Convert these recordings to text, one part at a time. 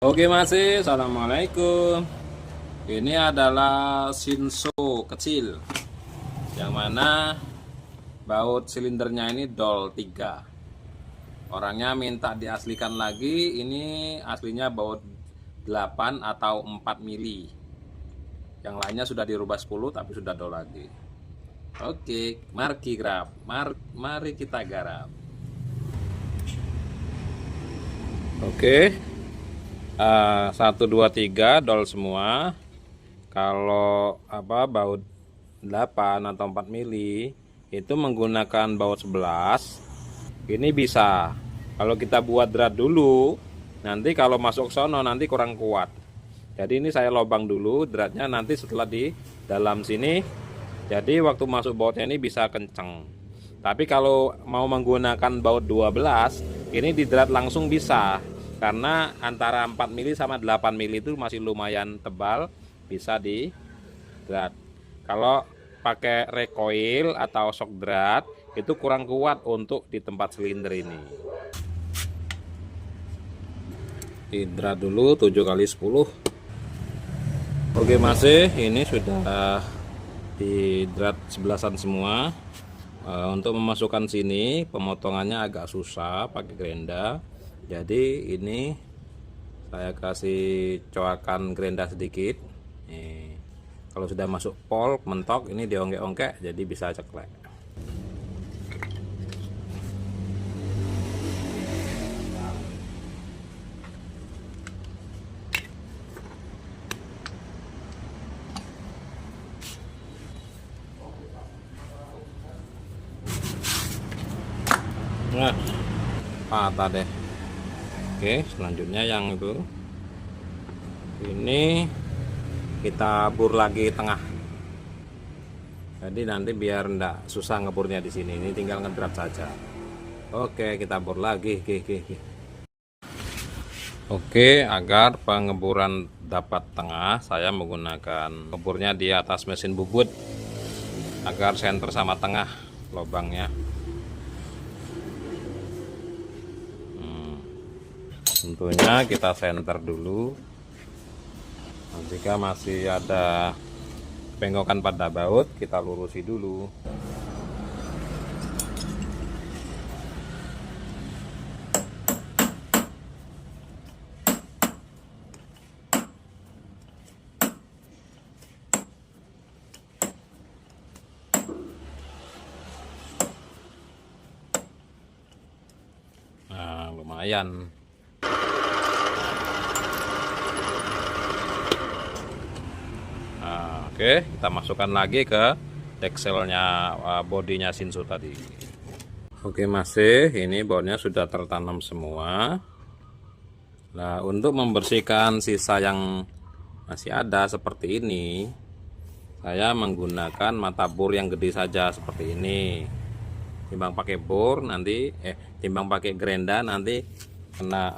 Oke masih, assalamualaikum. Ini adalah Shinso kecil, yang mana baut silindernya ini Dol 3. Orangnya minta diaslikan lagi. Ini aslinya baut 8 atau 4 mili. Yang lainnya sudah dirubah 10 tapi sudah Dol lagi. Oke, mari kita garap. Oke. 1 2 3 Dol semua. Kalau baut 8 atau 4 mili itu menggunakan baut 11. Ini bisa. Kalau kita buat drat dulu, nanti kalau masuk sono nanti kurang kuat. Jadi ini saya lobang dulu dratnya, nanti setelah di dalam sini, jadi waktu masuk bautnya ini bisa kenceng. Tapi kalau mau menggunakan baut 12, ini di drat langsung bisa. Karena antara 4 mili sama 8 mili itu masih lumayan tebal, bisa di drat. Kalau pakai recoil atau shock drat itu kurang kuat untuk di tempat silinder ini. Di drat dulu 7 kali 10. Oke masih, ini sudah di drat 11-an semua. Untuk memasukkan sini pemotongannya agak susah pakai gerenda. Jadi ini saya kasih coakan gerenda sedikit. Nih, kalau sudah masuk pol mentok ini diongkek-ongkek jadi bisa ceklek. Nah, patah deh. Oke, selanjutnya yang itu ini kita bur lagi tengah. Jadi nanti biar enggak susah ngeburnya di sini. Ini tinggal ngedrat saja. Oke, kita bor lagi. Oke, agar pengeburan dapat tengah, saya menggunakan ngeburnya di atas mesin bubut agar senter sama tengah lubangnya. Tentunya kita senter dulu. Jika masih ada bengkokan pada baut, kita lurusi dulu. Nah, lumayan. Oke, kita masukkan lagi ke dekselnya, bodinya Shinso tadi. Oke masih, ini bautnya sudah tertanam semua. Nah, untuk membersihkan sisa yang masih ada seperti ini, saya menggunakan mata bor yang gede saja seperti ini. Timbang pakai bor nanti, timbang pakai gerenda nanti kena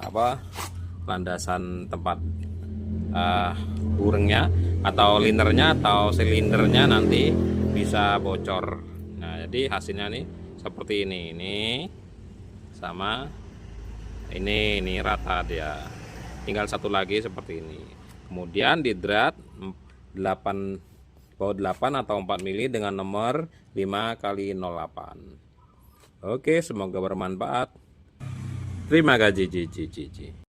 landasan tempat burungnya atau linernya atau silindernya nanti bisa bocor. Nah, jadi hasilnya nih seperti ini sama ini rata dia. Tinggal satu lagi seperti ini. Kemudian di drat 8 baut 8 atau 4 mili dengan nomor 5 kali 08. Oke, semoga bermanfaat. Terima kasih.